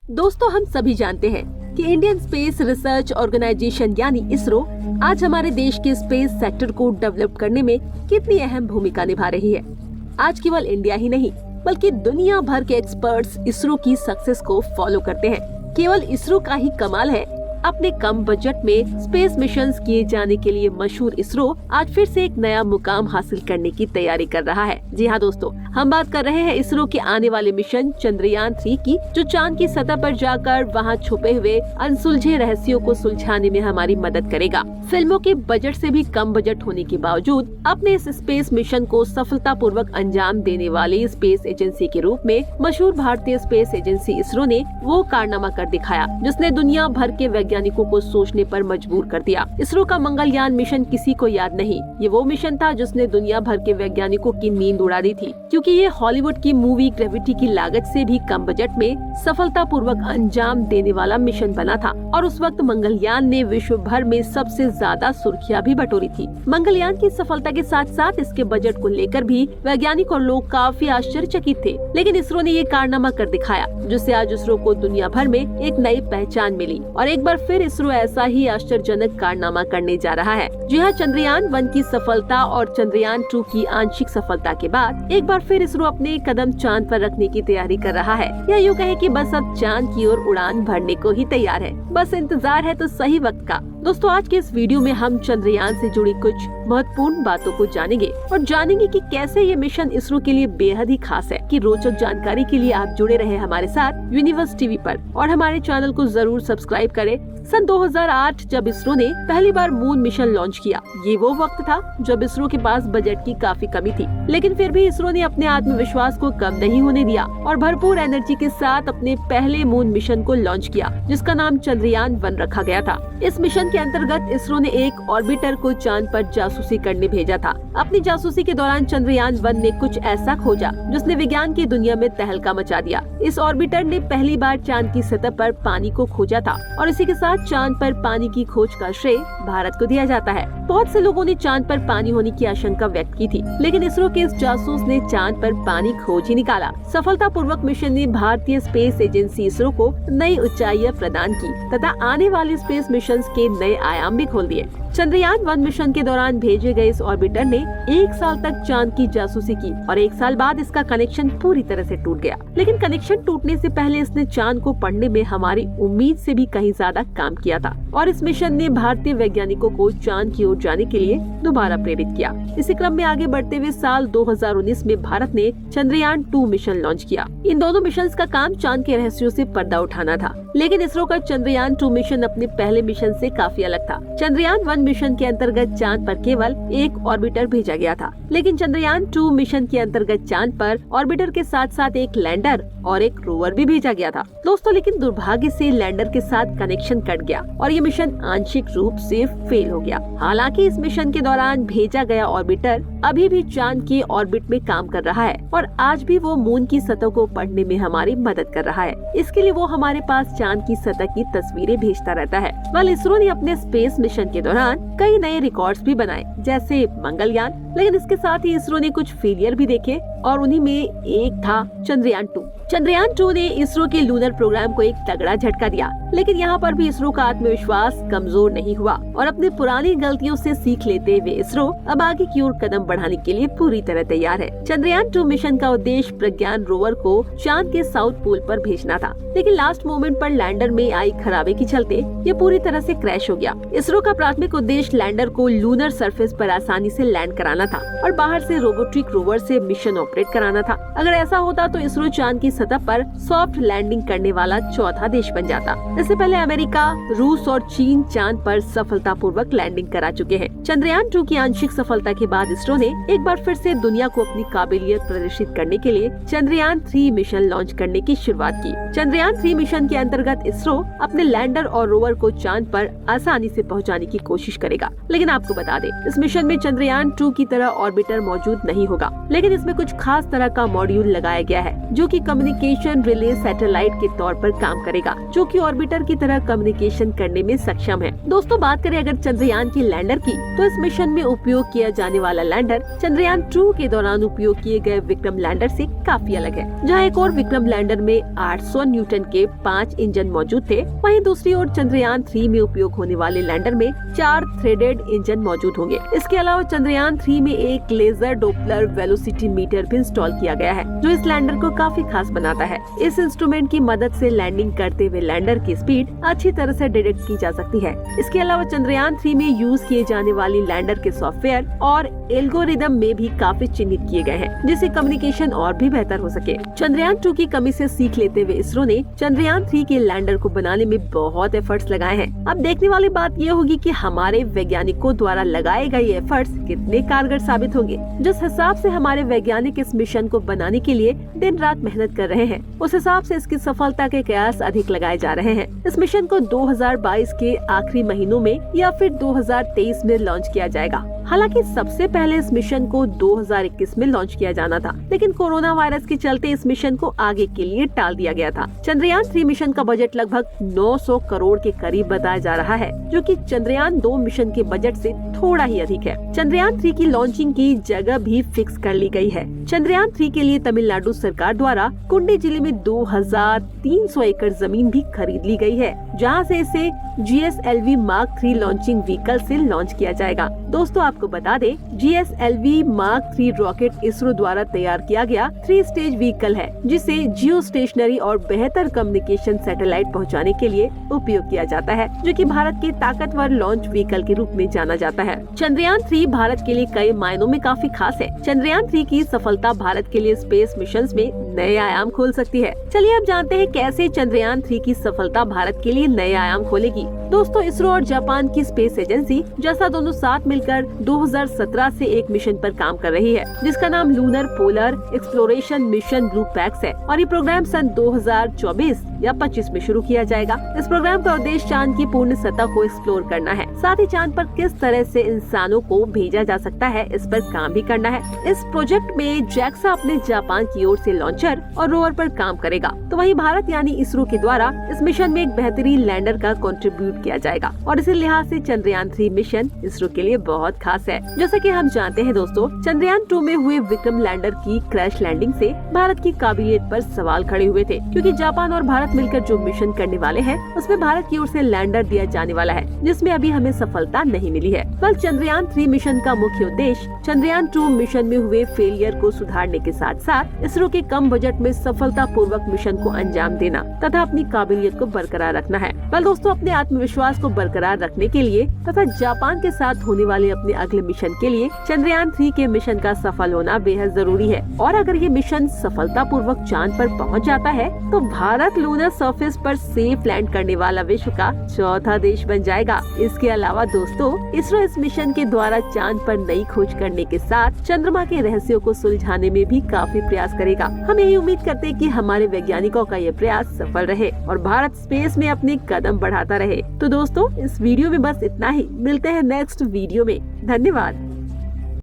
दोस्तों, हम सभी जानते हैं कि इंडियन स्पेस रिसर्च ऑर्गेनाइजेशन यानी इसरो आज हमारे देश के स्पेस सेक्टर को डेवलप करने में कितनी अहम भूमिका निभा रही है। आज केवल इंडिया ही नहीं बल्कि दुनिया भर के एक्सपर्ट्स इसरो की सक्सेस को फॉलो करते हैं। केवल इसरो का ही कमाल है, अपने कम बजट में स्पेस मिशंस किए जाने के लिए मशहूर इसरो आज फिर से एक नया मुकाम हासिल करने की तैयारी कर रहा है। जी हाँ दोस्तों, हम बात कर रहे हैं इसरो के आने वाले मिशन चंद्रयान 3 की, जो चांद की सतह पर जाकर वहां छुपे हुए अनसुलझे रहस्यों को सुलझाने में हमारी मदद करेगा। फिल्मों के बजट से भी कम बजट होने के बावजूद अपने इस स्पेस मिशन को सफलतापूर्वक अंजाम देने वाली स्पेस एजेंसी के रूप में मशहूर भारतीय स्पेस एजेंसी इसरो ने वो कारनामा कर दिखाया जिसने दुनिया भर के वैज्ञानिकों को सोचने पर मजबूर कर दिया। इसरो का मंगलयान मिशन किसी को याद नहीं, ये वो मिशन था जिसने दुनिया भर के वैज्ञानिकों की नींद उड़ा दी थी, क्योंकि ये हॉलीवुड की मूवी ग्रेविटी की लागत से भी कम बजट में सफलतापूर्वक अंजाम देने वाला मिशन बना था। और उस वक्त मंगलयान ने विश्व भर में सबसे ज्यादा सुर्खियां भी बटोरी थी। मंगलयान की सफलता के साथ साथ इसके बजट को लेकर भी वैज्ञानिक और लोग काफी आश्चर्यचकित थे, लेकिन इसरो ने ये कारनामा कर दिखाया जिससे आज इसरो को दुनिया भर में एक नई पहचान मिली। और एक बार फिर इसरो ऐसा ही आश्चर्यजनक कारनामा करने जा रहा है। जी हाँ, चंद्रयान 1 की सफलता और चंद्रयान 2 की आंशिक सफलता के बाद एक बार फिर इसरो अपने कदम चांद पर रखने की तैयारी कर रहा है, या यूँ कहे कि बस अब चांद की ओर उड़ान भरने को ही तैयार है। बस इंतजार है तो सही वक्त का। दोस्तों, आज के इस वीडियो में हम चंद्रयान से जुड़ी कुछ महत्वपूर्ण बातों को जानेंगे और जानेंगे कि कैसे ये मिशन इसरो के लिए बेहद ही खास है। कि रोचक जानकारी के लिए आप जुड़े रहे हमारे साथ यूनिवर्स टीवी पर और हमारे चैनल को जरूर सब्सक्राइब करें। सन 2008 जब इसरो ने पहली बार मून मिशन लॉन्च किया, ये वो वक्त था जब इसरो के पास बजट की काफी कमी थी, लेकिन फिर भी इसरो ने अपने आत्मविश्वास को कम नहीं होने दिया और भरपूर एनर्जी के साथ अपने पहले मून मिशन को लॉन्च किया, जिसका नाम चंद्रयान 1 रखा गया था। इस मिशन के अंतर्गत इसरो ने एक ऑर्बिटर को चांद पर जासूसी करने भेजा था। अपनी जासूसी के दौरान चंद्रयान 1 ने कुछ ऐसा खोजा जिसने विज्ञान की दुनिया में तहलका मचा दिया। इस ऑर्बिटर ने पहली बार चांद की सतह पर पानी को खोजा था और इसी के साथ चांद पर पानी की खोज का श्रेय भारत को दिया जाता है। बहुत से लोगों ने चांद पर पानी होने की आशंका व्यक्त की थी, लेकिन इसरो के इस जासूस ने चांद पर पानी खोज ही निकाला। सफलतापूर्वक मिशन ने भारतीय स्पेस एजेंसी इसरो को नई ऊंचाइयां प्रदान की तथा आने वाले स्पेस मिशन के नए आयाम भी खोल दिए। चंद्रयान 1 मिशन के दौरान भेजे गए इस ऑर्बिटर ने 1 साल तक चांद की जासूसी की और 1 साल बाद इसका कनेक्शन पूरी तरह से टूट गया। लेकिन कनेक्शन टूटने से पहले इसने चांद को पढ़ने में हमारी उम्मीद से भी कहीं ज्यादा काम किया था और इस मिशन ने भारतीय वैज्ञानिकों को चांद की ओर जाने के लिए दोबारा प्रेरित किया। इसी क्रम में आगे बढ़ते हुए साल 2019 में भारत ने चंद्रयान 2 मिशन लॉन्च किया। इन दोनों मिशन का काम चांद के रहस्यों से पर्दा उठाना था, लेकिन इसरो का चंद्रयान 2 मिशन अपने पहले मिशन से काफी अलग था। चंद्रयान 1 मिशन के अंतर्गत चांद पर केवल एक ऑर्बिटर भेजा गया था, लेकिन चंद्रयान 2 मिशन के अंतर्गत चांद पर ऑर्बिटर के साथ साथ एक लैंडर और एक रोवर भी भेजा गया था। दोस्तों, लेकिन दुर्भाग्य से लैंडर के साथ कनेक्शन कट गया और ये मिशन आंशिक रूप से फेल हो गया। हालांकि इस मिशन के दौरान भेजा गया ऑर्बिटर अभी भी चांद के ऑर्बिट में काम कर रहा है और आज भी वो मून की सतह को पढ़ने में हमारी मदद कर रहा है। इसके लिए वो हमारे पास चांद की सतह की तस्वीरें भेजता रहता है। वाल इसरो ने अपने स्पेस मिशन के दौरान कई नए रिकॉर्ड्स भी बनाए, जैसे मंगलयान, लेकिन इसके साथ ही इसरो ने कुछ फेलियर भी देखे और उन्हीं में एक था चंद्रयान 2। चंद्रयान 2 ने इसरो के लूनर प्रोग्राम को एक तगड़ा झटका दिया, लेकिन यहाँ पर भी इसरो का आत्मविश्वास कमजोर नहीं हुआ और अपनी पुरानी गलतियों से सीख लेते हुए इसरो अब आगे की ओर कदम बढ़ाने के लिए पूरी तरह तैयार है। चंद्रयान 2 मिशन का उद्देश्य प्रज्ञान रोवर को चांद के साउथ पोल पर भेजना था, लेकिन लास्ट मोमेंट पर लैंडर में आई खराबे के चलते ये पूरी तरह से क्रैश हो गया। इसरो का प्राथमिक उद्देश्य लैंडर को लूनर सरफेस पर आसानी से लैंड कराना था और बाहर से रोबोटिक रोवर से मिशन ऑपरेट कराना था। अगर ऐसा होता तो इसरो चांद की सतह पर सॉफ्ट लैंडिंग करने वाला चौथा देश बन जाता। इससे पहले अमेरिका, रूस और चीन चांद पर सफलतापूर्वक लैंडिंग करा चुके हैं। चंद्रयान 2 की आंशिक सफलता के बाद इसरो ने एक बार फिर से दुनिया को अपनी काबिलियत प्रदर्शित करने के लिए चंद्रयान 3 मिशन लॉन्च करने की शुरुआत की। चंद्रयान 3 मिशन के अंतर्गत इसरो अपने लैंडर और रोवर को चांद पर आसानी से पहुंचाने की कोशिश करेगा। लेकिन आपको बता दें, इस मिशन में चंद्रयान 2 की तरह ऑर्बिटर मौजूद नहीं होगा, लेकिन इसमें कुछ खास तरह का मॉड्यूल लगाया गया है जो कि कम्युनिकेशन कम्युनिकेशन रिले सैटेलाइट के तौर पर काम करेगा, जो कि ऑर्बिटर की तरह कम्युनिकेशन करने में सक्षम है। दोस्तों, बात करें अगर चंद्रयान के लैंडर की, तो इस मिशन में उपयोग किया जाने वाला लैंडर चंद्रयान 2 के दौरान उपयोग किए गए विक्रम लैंडर से काफी अलग है। जहाँ एक और विक्रम लैंडर में 800 न्यूटन के 5 इंजन मौजूद थे, वहीं दूसरी ओर चंद्रयान 3 में उपयोग होने वाले लैंडर में 4 थ्रेडेड इंजन मौजूद होंगे। इसके अलावा चंद्रयान 3 में एक लेजर डोपलर वेलोसिटी मीटर भी इंस्टॉल किया गया है, जो इस लैंडर को काफी खास बनाता है। इस इंस्ट्रूमेंट की मदद से लैंडिंग करते हुए लैंडर की स्पीड अच्छी तरह से डिटेक्ट की जा सकती है। इसके अलावा चंद्रयान 3 में यूज किए जाने वाली लैंडर के सॉफ्टवेयर और एल्गोरिदम में भी काफी चिन्हित किए गए हैं, जिससे कम्युनिकेशन और भी बेहतर हो सके। चंद्रयान 2 की कमी से सीख लेते हुए इसरो ने चंद्रयान 3 के लैंडर को बनाने में बहुत एफर्ट्स लगाए हैं। अब देखने वाली बात ये होगी कि हमारे वैज्ञानिकों द्वारा लगाए गए एफर्ट्स कितने कारगर साबित होंगे। जिस हिसाब से हमारे वैज्ञानिक इस मिशन को बनाने के लिए दिन रात मेहनत कर रहे हैं, उस हिसाब से इसकी सफलता के कयास अधिक लगाए जा रहे हैं। इस मिशन को 2022 के आखिरी महीनों में या फिर 2023 में लॉन्च किया जाएगा। हालांकि सबसे पहले इस मिशन को 2021 में लॉन्च किया जाना था, लेकिन कोरोना वायरस के चलते इस मिशन को आगे के लिए टाल दिया गया था। चंद्रयान 3 मिशन का बजट लगभग 900 करोड़ के करीब बताया जा रहा है, जो कि चंद्रयान 2 मिशन के बजट से थोड़ा ही अधिक है। चंद्रयान 3 की लॉन्चिंग की जगह भी फिक्स कर ली गई है। चंद्रयान 3 के लिए तमिलनाडु सरकार द्वारा कुंडी जिले में 2300 एकड़ जमीन भी खरीद ली गई है, जहां से इसे GSLV Mark 3 लॉन्चिंग व्हीकल से लॉन्च किया जाएगा। दोस्तों, आपको बता दें, GSLV Mark 3 रॉकेट इसरो द्वारा तैयार किया गया 3 स्टेज व्हीकल है, जिसे जियो स्टेशनरी और बेहतर कम्युनिकेशन सैटेलाइट पहुंचाने के लिए उपयोग किया जाता है, जो कि भारत के ताकतवर लॉन्च व्हीकल के रूप में जाना जाता है। चंद्रयान 3 भारत के लिए कई मायनों में काफी खास है। चंद्रयान 3 की सफलता भारत के लिए स्पेस मिशंस में नए आयाम खोल सकती है। चलिए अब जानते हैं कैसे चंद्रयान 3 की सफलता भारत के लिए नए आयाम खोलेगी। दोस्तों, इसरो और जापान की स्पेस एजेंसी जैसा दोनों साथ मिलकर 2017 से एक मिशन पर काम कर रही है, जिसका नाम lunar polar exploration mission blue PACS है, और ये प्रोग्राम सन 2024 या 25 में शुरू किया जाएगा। इस प्रोग्राम का उद्देश्य चांद की पूर्ण सतह को एक्सप्लोर करना है, साथ ही चांद पर किस तरह से इंसानों को भेजा जा सकता है, इस पर काम भी करना है। इस प्रोजेक्ट में जैक्सा अपने जापान की ओर से लॉन्चर और रोवर पर काम करेगा, तो वहीं भारत यानी इसरो के द्वारा इस मिशन में एक बेहतरीन लैंडर का कंट्रीब्यूट किया जाएगा, और इसी लिहाज से चंद्रयान 3 मिशन इसरो के लिए बहुत खास है। जैसा कि हम जानते हैं दोस्तों, चंद्रयान 2 में हुए विक्रम लैंडर की क्रैश लैंडिंग से भारत की काबिलियत पर सवाल खड़े हुए थे, क्योंकि जापान और भारत मिलकर जो मिशन करने वाले हैं, उसमें भारत की ओर से लैंडर दिया जाने वाला है, जिसमें अभी हमें सफलता नहीं मिली है। कल चंद्रयान 3 मिशन का मुख्य उद्देश्य चंद्रयान 2 मिशन में हुए फेलियर को सुधारने के साथ साथ इसरो के कम बजट में सफलता पूर्वक मिशन को अंजाम देना तथा अपनी काबिलियत को बरकरार रखना है। कल दोस्तों, अपने आत्मविश्वास को बरकरार रखने के लिए तथा जापान के साथ होने वाले अपने अगले मिशन के लिए चंद्रयान 3 के मिशन का सफल होना बेहद जरूरी है। और अगर ये मिशन सफलता पूर्वक चांद पर पहुंच जाता है, तो भारत लूनर सरफेस पर सेफ लैंड करने वाला विश्व का चौथा देश बन जाएगा। इसके अलावा दोस्तों, इसरो इस मिशन के द्वारा चांद पर नई खोज करने के साथ चंद्रमा के रहस्यों को सुलझाने में भी काफी प्रयास करेगा। हम यही उम्मीद करते हैं कि हमारे वैज्ञानिकों का ये प्रयास सफल रहे और भारत स्पेस में अपने कदम बढ़ाता रहे। तो दोस्तों, इस वीडियो में बस इतना ही। मिलते हैं नेक्स्ट वीडियो में। धन्यवाद।